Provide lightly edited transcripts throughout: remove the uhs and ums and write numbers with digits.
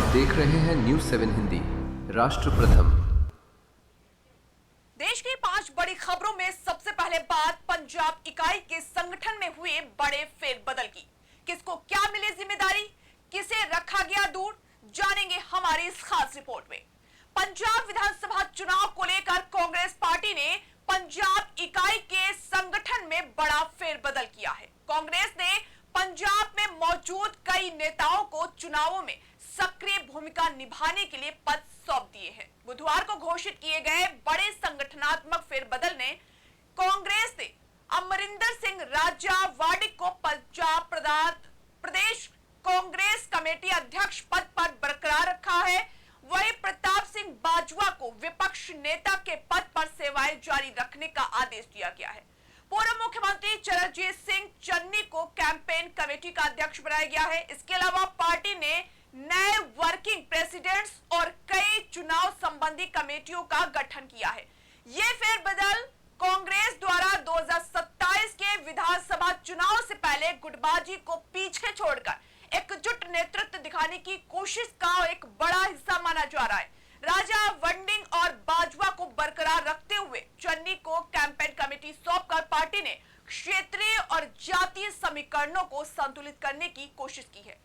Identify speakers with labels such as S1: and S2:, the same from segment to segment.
S1: देख रहे हैं न्यूज़ 7 हिंदी। राष्ट्र प्रथम।
S2: देश की 5 बड़ी खबरों में सबसे पहले बात पंजाब इकाई के संगठन में हुए बड़े फेरबदल की। किसको क्या मिली जिम्मेदारी, किसे रखा गया दूर, जानेंगे हमारी इस खास रिपोर्ट में। पंजाब विधानसभा चुनाव को लेकर कांग्रेस पार्टी ने पंजाब इकाई के संगठन में बड़ा फेरबदल किया है। कांग्रेस ने पंजाब में मौजूद कई नेताओं को चुनावों में सक्रिय भूमिका निभाने के लिए पद सौंप दिए हैं। बुधवार को घोषित किए गए बड़े संगठनात्मक फेरबदल ने कांग्रेस ने अमरिंदर सिंह राजा वाडिक को पंजाब प्रदेश कांग्रेस कमेटी अध्यक्ष पद पर बरकरार रखा है। वहीं प्रताप सिंह बाजवा को विपक्ष नेता के पद पर सेवाएं जारी रखने का आदेश दिया गया है। पूर्व मुख्यमंत्री चरणजीत सिंह चन्नी को कैंपेन कमेटी का अध्यक्ष बनाया गया है। इसके अलावा पार्टी ने नए वर्किंग प्रेसिडेंट्स और कई चुनाव संबंधी कमेटियों का गठन किया है। ये फेरबदल कांग्रेस द्वारा 2027 के विधानसभा चुनाव से पहले गुटबाजी को पीछे छोड़कर एकजुट नेतृत्व दिखाने की कोशिश का एक बड़ा हिस्सा माना जा रहा है। राजा वंडिंग और बाजवा को बरकरार रखते हुए चन्नी को कैंपेन कमेटी सौंपकर पार्टी ने क्षेत्रीय और जातीय समीकरणों को संतुलित करने की कोशिश की है।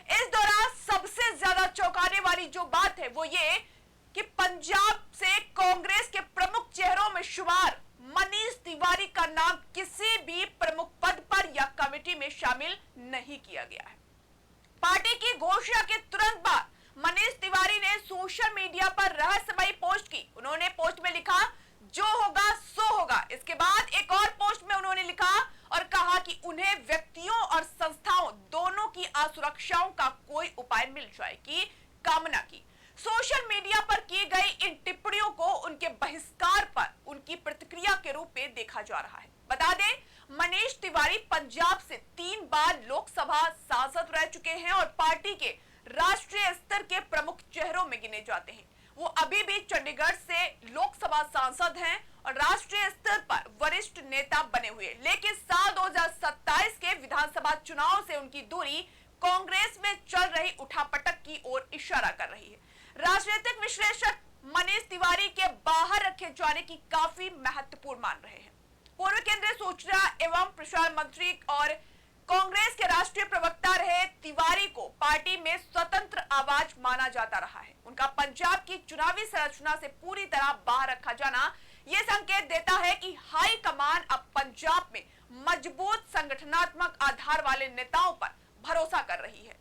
S2: इस दौरान सबसे ज्यादा चौंकाने वाली जो बात है वो ये कि पंजाब से कांग्रेस के प्रमुख चेहरों में शुमार मनीष तिवारी का नाम किसी भी प्रमुख पद पर या कमेटी में शामिल नहीं किया गया है। पार्टी की घोषणा के तुरंत बाद मनीष तिवारी ने सोशल मीडिया पर रहस्यमयी पोस्ट की। उन्होंने पोस्ट में लिखा, जो होगा सो होगा। इसके बाद एक और पोस्ट में उन्होंने लिखा और कहा कि उन्हें व्यक्तियों और संस्थाओं दोनों की असुरक्षाओं का कोई उपाय मिल जाए की कामना की। सोशल मीडिया पर की गई इन टिप्पणियों को उनके बहिष्कार पर उनकी प्रतिक्रिया के रूप में देखा जा रहा है। बता दें, मनीष तिवारी पंजाब से 3 बार लोकसभा सांसद रह चुके हैं और पार्टी के राष्ट्रीय स्तर के प्रमुख चेहरों में गिने जाते हैं। वो अभी भी चंडीगढ़ से लोकसभा सांसद हैं और राष्ट्रीय स्तर पर वरिष्ठ नेता बने हुए, लेकिन साल 2027 के विधानसभा चुनाव से उनकी दूरी कांग्रेस में चल रही उठापटक की ओर इशारा कर रही है। राजनीतिक विश्लेषक मनीष तिवारी के बाहर रखे जाने की काफी महत्वपूर्ण मान रहे हैं। पूर्व केंद्रीय सूचना एवं प्रसारण मंत्री और कांग्रेस के राष्ट्रीय प्रवक्ता रहे तिवारी को पार्टी में स्वतंत्र आवाज माना जाता रहा है। उनका पंजाब की चुनावी संरचना से पूरी तरह बाहर रखा जाना यह संकेत देता है कि हाई कमान अब पंजाब में मजबूत संगठनात्मक आधार वाले नेताओं पर भरोसा कर रही है।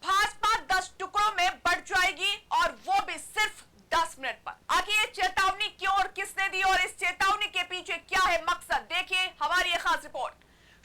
S2: भाजपा 10 टुकड़ों में बढ़ जाएगी और वो भी सिर्फ 10 मिनट पर। आखिर ये चेतावनी क्यों और किसने दी और इस चेतावनी के पीछे क्या है मकसद, देखिए हमारी ये खास रिपोर्ट।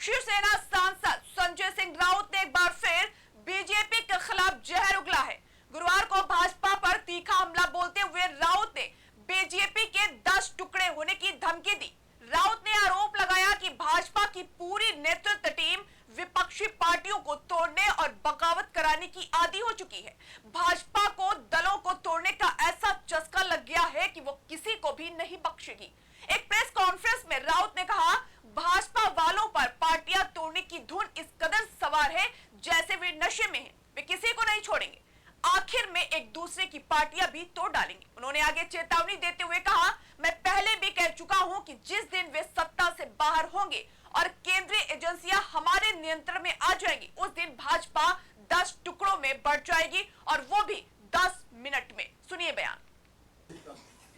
S2: शिवसेना सांसद संजय सिंह राउत ने एक बार फिर बीजेपी के खिलाफ जहर उगला है। गुरुवार को भाजपा पर तीखा हमला बोलते हुए राउत ने बीजेपी के 10 टुकड़े होने की धमकी दी। राउत ने आरोप लगाया कि भाजपा की पूरी नेतृत्व टीम विपक्षी पार्टियों को तोड़ने और बगावत कराने की आदी हो चुकी है। भाजपा को दलों को तोड़ने का ऐसा चस्का लग गया है कि वो किसी को भी नहीं बख्शेगी। एक प्रेस कॉन्फ्रेंस में राउत ने कहा, भाजपा वालों पर पार्टियां तोड़ने की धुन इस कदर सवार है जैसे वे नशे में हैं। वे किसी को नहीं छोड़ेंगे, आखिर में एक दूसरे की पार्टियां भी तोड़ डालेंगे। उन्होंने आगे चेतावनी देते हुए कहा, मैं पहले भी कह चुका हूं कि जिस दिन वे सत्ता से बाहर होंगे और केंद्रीय एजेंसियां हमारे नियंत्रण में आ जाएंगी, उस दिन भाजपा 10 टुकड़ों में बढ़ जाएगी और वो भी 10 मिनट में। सुनिए बयान।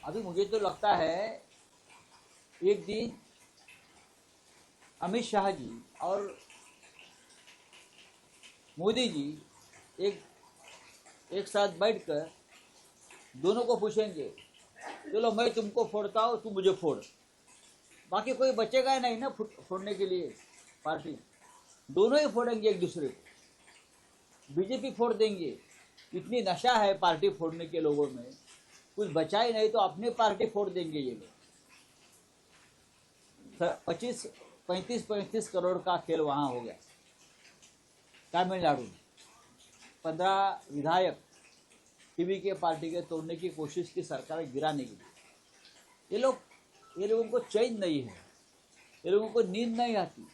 S3: अभी मुझे तो लगता है एक दिन अमित शाह जी और मोदी जी एक साथ बैठकर दोनों को पूछेंगे, चलो मैं तुमको फोड़ता हूँ, तुम मुझे फोड़। बाकी कोई बचेगा ही नहीं ना फोड़ने के लिए। पार्टी दोनों ही फोड़ेंगे एक दूसरे को। बीजेपी फोड़ देंगे, इतनी नशा है पार्टी फोड़ने के लोगों में, कुछ बचा ही नहीं तो अपनी पार्टी फोड़ देंगे ये लोग। 35 करोड़ का खेल वहाँ हो गया। तमिलनाडु में 15 विधायक टीवी के पार्टी के तोड़ने की कोशिश की सरकार गिराने के लिए। ये लोगों को चैन नहीं है, ये लोगों को नींद नहीं आती।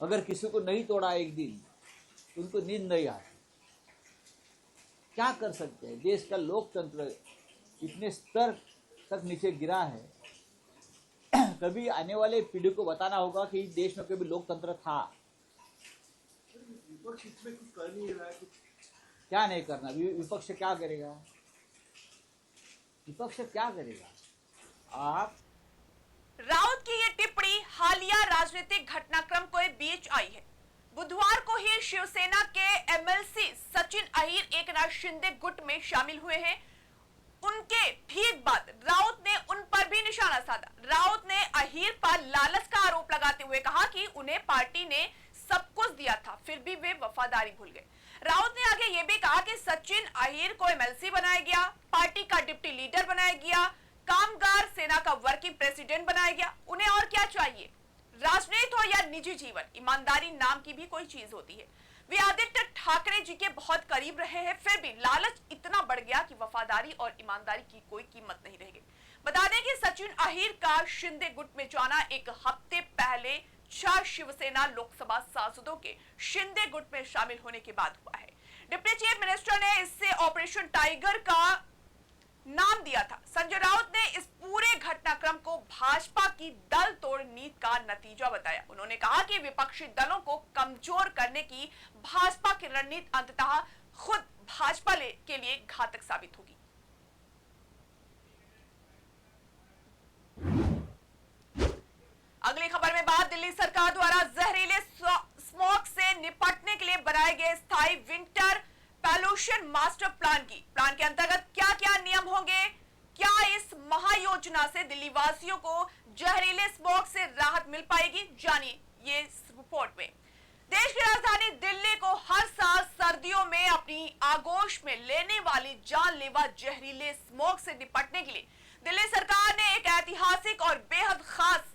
S3: अगर किसी को नहीं तोड़ा एक दिन तो उनको नींद नहीं आती। क्या कर सकते हैं? देश का लोकतंत्र इतने स्तर तक नीचे गिरा है। कभी आने वाले पीढ़ी को बताना होगा कि इस देश में कभी लोकतंत्र था।
S4: विपक्ष इसमें कुछ कर नहीं रहा है।
S3: क्या नहीं करना? विपक्ष क्या करेगा? विपक्ष क्या करेगा? आप
S2: राउत की ये टिप्पणी हालिया राजनीतिक घटनाक्रम के बीच आई है। बुधवार को ही शिवसेना के एमएलसी सचिन अहीर एकनाथ शिंदे गुट में शामिल हुए हैं। उनके ठीक बाद राउत ने उन पर भी निशाना साधा। राउत ने अहीर पर लालच का आरोप लगाते हुए कहा कि उन्हें पार्टी ने सब कुछ दिया था, फिर भी वे वफादारी भूल गए। राउत ने आगे ये भी कहा कि सचिन अहीर को एमएलसी बनाया गया, पार्टी का डिप्टी लीडर बनाया गया, कामगार सेना का वर्किंग प्रेसिडेंट बनाया गया। उन्हें और क्या चाहिए? राजनीति हो या निजी जीवन, ईमानदारी नाम की भी कोई चीज होती है। वे आदित्य ठाकरे जी के बहुत करीब रहे हैं, फिर भी लालच इतना बढ़ गया कि वफादारी और ईमानदारी की कोई कीमत नहीं रह गई। बता दें कि सचिन अहीर का शिंदे गुट में जाना एक हफ्ते पहले 6 शिवसेना लोकसभा सांसदों के शिंदे गुट में शामिल होने के बाद हुआ है। डिप्टी चीफ मिनिस्टर ने इससे ऑपरेशन टाइगर का नाम दिया था। संजय राउत ने इस पूरे घटनाक्रम को भाजपा की दल तोड़ नीति का नतीजा बताया। उन्होंने कहा कि विपक्षी दलों को कमजोर करने की भाजपा की रणनीति अंततः खुद भाजपा के लिए घातक साबित होगी। अगली खबर में बात दिल्ली सरकार द्वारा जहरीले स्मॉग से निपटने के लिए बनाए गए स्थायी विंटर पॉल्यूशन मास्टर प्लान की। प्लान के अंतर्गत क्या क्या नियम होंगे? क्या इस महायोजना से दिल्ली वासियों को जहरीले स्मॉग से राहत मिल पाएगी? जानिए ये इस रिपोर्ट में। देश की राजधानी दिल्ली को हर साल सर्दियों में अपनी आगोश में लेने वाली जानलेवा जहरीले स्मॉग से निपटने के लिए दिल्ली सरकार ने एक ऐतिहासिक और बेहद खास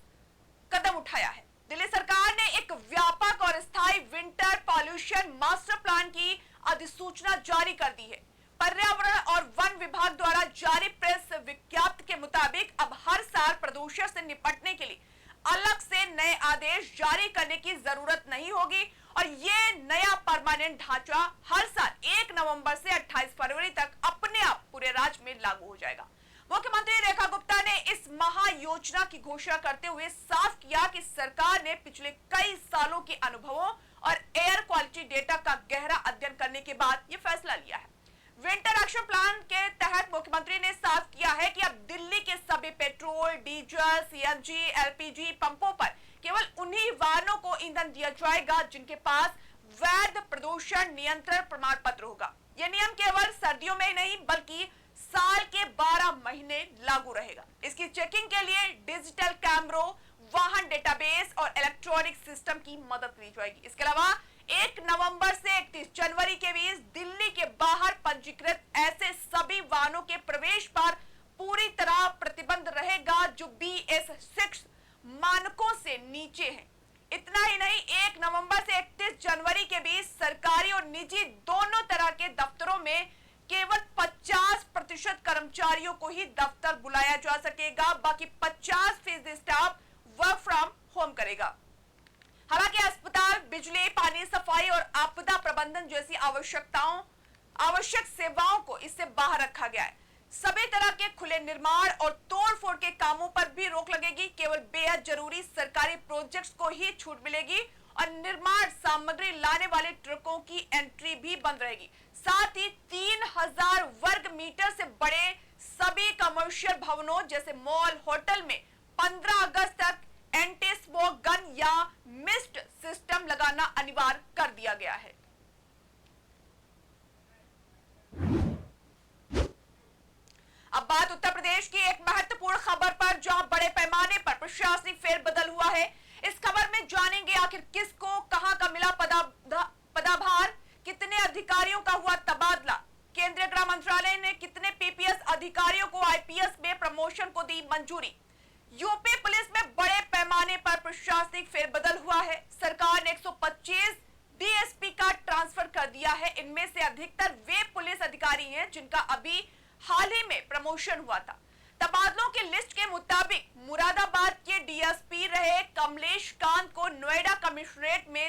S2: कदम उठाया है। दिल्ली सरकार ने एक व्यापक और स्थायी विंटर पॉल्यूशन मास्टर प्लान की अधिसूचना जारी कर दी है। पर्यावरण और वन विभाग द्वारा जारी प्रेस विज्ञप्ति के मुताबिक अब हर साल प्रदूषण से निपटने के लिए अलग से नए आदेश जारी करने की जरूरत नहीं होगी और ये नया परमानेंट ढांचा हर साल 1 नवंबर से 28 फरवरी तक अपने आप पूरे राज्य में लागू हो जाएगा। मुख्यमंत्री रेखा गुप्ता ने इस महायोजना की घोषणा करते हुए साफ किया कि सरकार ने पिछले कई सालों के अनुभवों और एयर क्वालिटी डेटा का गहरा अध्ययन करने के बाद ये फैसला लिया है। विंटर एक्शन प्लान के तहत मुख्यमंत्री ने साफ किया है कि अब दिल्ली के सभी पेट्रोल, डीजल, सीएनजी, एलपीजी पंपों पर केवल उन्हीं वाहनों को ईंधन दिया जाएगा जिनके पास वैध प्रदूषण नियंत्रण प्रमाण पत्र होगा। यह नियम केवल सर्दियों में ही नहीं बल्कि साल के 12 महीने लागू रहेगा। इसकी चेकिंग के लिए डिजिटल कैमरों, वाहन डेटाबेस और इलेक्ट्रॉनिक सिस्टम की मदद ली जाएगी। इसके अलावा 1 नवंबर से 31 जनवरी के बीच दिल्ली के बाहर पंजीकृत ऐसे सभी वाहनों के प्रवेश पर पूरी तरह प्रतिबंध रहेगा जो BS6 मानकों से नीचे हैं। इतना ही नहीं, 1 नवंबर से 31 जनवरी के बीच सरकारी और निजी दोनों तरह के दफ्तरों में केवल 50% कर्मचारियों को ही दफ्तर बुलाया जा सकेगा, बाकी 50% स्टाफ वर्क फ्रॉम होम करेगा। हालांकि अस्पताल, बिजली, पानी, सफाई और आपदा प्रबंधन जैसी आवश्यक सेवाओं को इससे बाहर रखा गया है। सभी तरह के खुले निर्माण और तोड़फोड़ के कामों पर भी रोक लगेगी। केवल बेहद जरूरी सरकारी प्रोजेक्ट्स को ही छूट मिलेगी और निर्माण सामग्री लाने वाले ट्रकों की एंट्री भी बंद रहेगी। साथ ही 3000 वर्ग मीटर से बड़े सभी कमर्शियल भवनों जैसे मॉल, होटल में 15 अगस्त तक एंटी स्मोक गन या मिस्ट सिस्टम लगाना अनिवार्य कर दिया गया है। अब बात उत्तर प्रदेश की एक महत्वपूर्ण खबर पर, जहां बड़े पैमाने पर प्रशासनिक फेरबदल हुआ है। इस खबर में जानेंगे आखिर किसको कहां का मिला पदभार, कितने अधिकारियों का हुआ तबादला, केंद्रीय गृह मंत्रालय ने कितने पीपीएस अधिकारियों को आईपीएस में प्रमोशन को दी मंजूरी। यूपी पुलिस में बड़े पैमाने पर प्रशासनिक फेरबदल हुआ है। सरकार ने 125 डीएसपी का ट्रांसफर कर दिया है। इनमें से अधिकतर वे पुलिस अधिकारी हैं जिनका अभी हाल ही में प्रमोशन हुआ था। तबादलों की लिस्ट के मुताबिक मुरादाबाद के डीएसपी रहे कमलेश कांत को नोएडा कमिश्नरेट में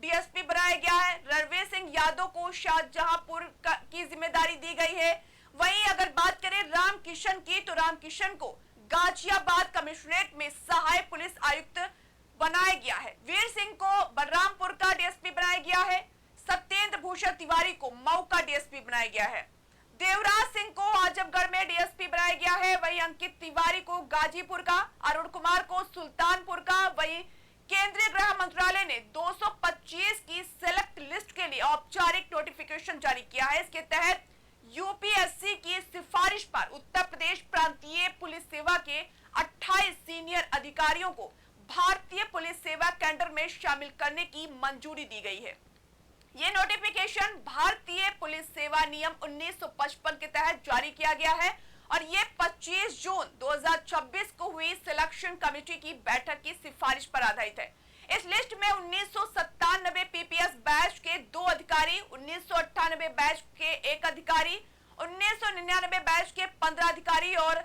S2: डीएसपी बनाया गया है। रणवीर सिंह यादव को शाहजहांपुर की जिम्मेदारी दी गई है। वहीं अगर बात करें रामकिशन की, तो रामकिशन को गाजियाबाद कमिश्नरेट में सहायक पुलिस आयुक्त बनाया गया है। वीर सिंह को बलरामपुर का डीएसपी बनाया गया है। सत्येंद्र भूषण तिवारी को मऊ का डीएसपी बनाया गया है। देवराज सिंह को आजमगढ़ में डीएसपी बनाया गया है। वहीं अंकित तिवारी को गाजीपुर का, अरुण कुमार को सुल्तानपुर का। वहीं केंद्रीय गृह मंत्रालय ने 225 की सेलेक्ट लिस्ट के लिए औपचारिक नोटिफिकेशन जारी किया है। इसके तहत यूपीएससी की सिफारिश पर उत्तर प्रदेश प्रांतीय पुलिस सेवा के 28 सीनियर अधिकारियों को भारतीय पुलिस सेवा कैडर में शामिल करने की मंजूरी दी गई है। ये नोटिफिकेशन भारतीय पुलिस सेवा नियम 1955 के तहत जारी किया गया है और ये 25 जून 2026 को हुई सिलेक्शन कमेटी की बैठक की सिफारिश पर आधारित है। इस लिस्ट में 1997 पीपीएस बैच के 2 अधिकारी, 1998 बैच के 1 अधिकारी, 1999 बैच के 15 अधिकारी और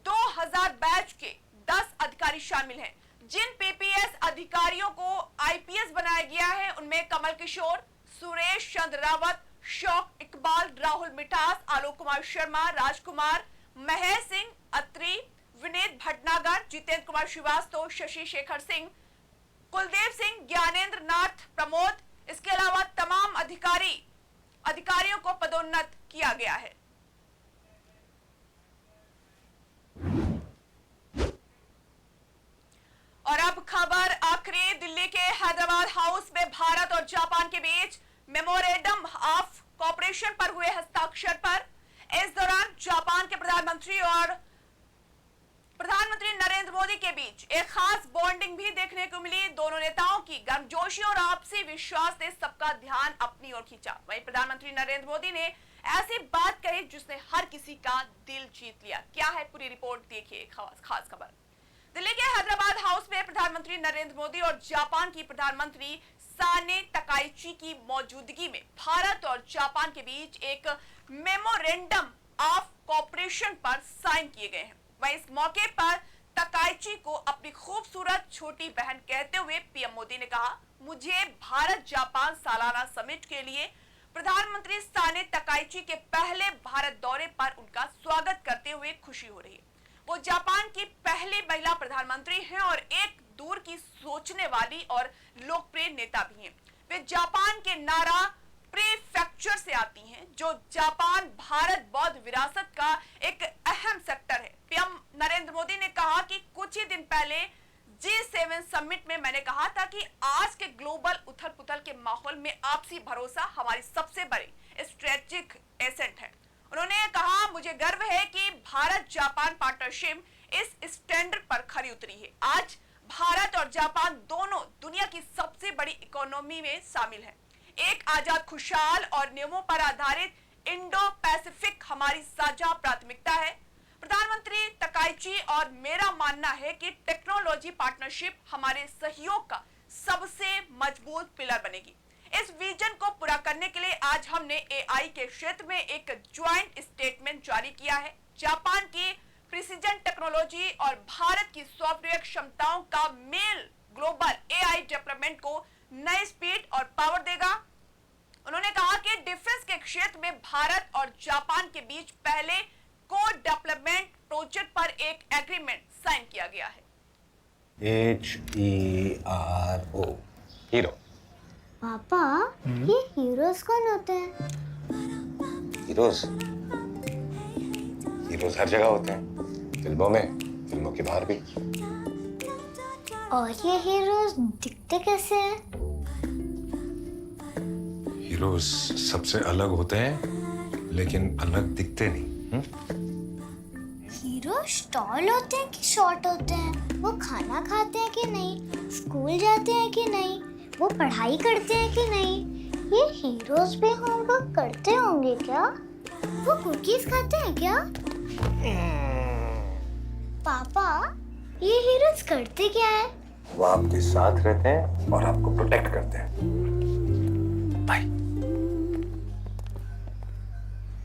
S2: 2000 बैच के 10 अधिकारी शामिल हैं। जिन पीपीएस अधिकारियों को आईपीएस बनाया गया है उनमें कमल किशोर, सुरेश चंद्र रावत, शौक इकबाल, राहुल मिठास, आलोक कुमार शर्मा, राजकुमार, महेश सिंह अत्री, विनीत भटनागर, जितेंद्र कुमार श्रीवास्तव, शशि शेखर सिंह, कुलदीप सिंह, ज्ञानेंद्र नाथ, प्रमोद, इसके अलावा तमाम अधिकारियों को पदोन्नत किया गया है। और अब खबर आखिरी, दिल्ली के हैदराबाद हाउस में भारत और जापान के बीच मेमोरेंडम ऑफ कोऑपरेशन पर हुए हस्ताक्षर पर। इस दौरान जापान के प्रधानमंत्री और प्रधानमंत्री नरेंद्र मोदी के बीच एक खास बॉन्डिंग भी देखने को मिली। दोनों नेताओं की गर्मजोशी और आपसी विश्वास ने सबका ध्यान अपनी ओर खींचा। वहीं प्रधानमंत्री नरेंद्र मोदी ने ऐसी बात कही जिसने हर किसी का दिल जीत लिया। क्या है पूरी रिपोर्ट, देखिए खास खबर। दिल्ली के हैदराबाद हाउस में प्रधानमंत्री नरेंद्र मोदी और जापान की प्रधानमंत्री साने तकाइची की मौजूदगी में भारत और जापान के बीच एक मेमोरेंडम ऑफ कोऑपरेशन पर साइन किए गए हैं। वहीं इस मौके पर तकाइची को अपनी खूबसूरत छोटी बहन कहते हुए पीएम मोदी ने कहा, मुझे भारत जापान सालाना समिट के लिए प्रधानमंत्री साने तकाइची के पहले भारत दौरे पर उनका स्वागत करते हुए खुशी हो रही है। वो जापान की पहली महिला प्रधानमंत्री हैं और एक दूर की सोचने वाली और लोकप्रिय नेता भी हैं। वे जापान के नारा प्रीफेक्चर से आती हैं, जो जापान भारत बौद्ध विरासत का एक अहम सेक्टर है। पीएम नरेंद्र मोदी ने कहा कि कुछ ही दिन पहले G7 समिट में मैंने कहा था कि आज के ग्लोबल उथल-पुथल के माहौल में आपसी भरोसा हमारी सबसे बड़ी स्ट्रेटेजिक एसेट है। उन्होंने कहा, मुझे गर्व है कि भारत जापान पार्टनरशिप इस स्टैंडर्ड पर खरी उतरी है। आज भारत और जापान दोनों दुनिया की सबसे बड़ी इकोनॉमी में शामिल हैं। एक आजाद, खुशहाल और नियमों पर आधारित इंडो पैसिफिक हमारी साझा प्राथमिकता है। प्रधानमंत्री तकाइची और मेरा मानना है कि टेक्नोलॉजी पार्टनरशिप हमारे सहयोग का सबसे मजबूत पिलर बनेगी। इस विजन को पूरा करने के लिए आज हमने एआई के क्षेत्र में एक ज्वाइंट स्टेटमेंट जारी किया है। जापान की प्रिसीजन टेक्नोलॉजी और भारत की सॉफ्टवेयर क्षमताओं का मेल ग्लोबल एआई डेवलपमेंट को नई स्पीड और पावर देगा। उन्होंने कहा कि डिफेंस के क्षेत्र में भारत और जापान के बीच पहले को डेवलपमेंट प्रोजेक्ट पर एक एग्रीमेंट साइन किया गया है।
S4: HERO hero.
S5: पापा, ये हीरोज कौन होते हैं?
S4: हीरोज हर जगह होते हैं, फिल्मों में, फिल्मों के बाहर भी।
S5: और ये हीरोज दिखते कैसे हैं?
S4: हीरोज सबसे अलग होते हैं लेकिन अलग दिखते नहीं।
S5: हीरोज टॉल होते हैं कि शॉर्ट होते हैं? वो खाना खाते हैं कि नहीं? स्कूल जाते हैं कि नहीं? वो पढ़ाई करते हैं कि नहीं? ये हीरोज भी होमवर्क करते होंगे क्या? वो कुकीज खाते हैं क्या? पापा, ये हीरोज करते क्या है?
S4: वो आपके साथ रहते हैं और आपको प्रोटेक्ट करते हैं। बाय।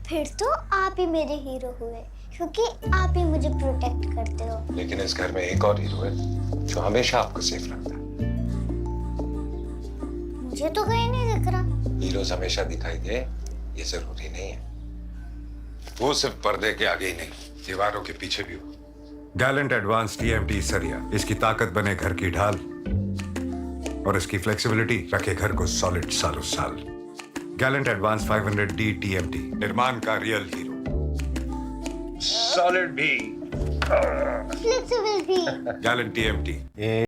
S5: फिर तो आप ही मेरे हीरो हुए, क्योंकि आप ही मुझे प्रोटेक्ट करते हो।
S4: लेकिन इस घर में एक और हीरो है जो हमेशा आपको सेफ रखता है।
S5: मुझे तो कहीं नहीं दिख रहा।
S6: हीरोज हमेशा दिखाई दे ये जरूरी नहीं है। वो सिर्फ पर्दे के आगे ही नहीं, दीवारों के पीछे भी हो।
S7: गैलेंट एडवांस टीएमटी सरिया, इसकी ताकत बने घर की ढाल और इसकी फ्लेक्सिबिलिटी रखे घर को सॉलिड सालों साल। गैलेंट एडवांस 500D टीएमटी, निर्माण का रियल हीरो।
S6: सॉलिड भी,
S5: फ्लेक्सिबल भी।
S7: Gallant TMT.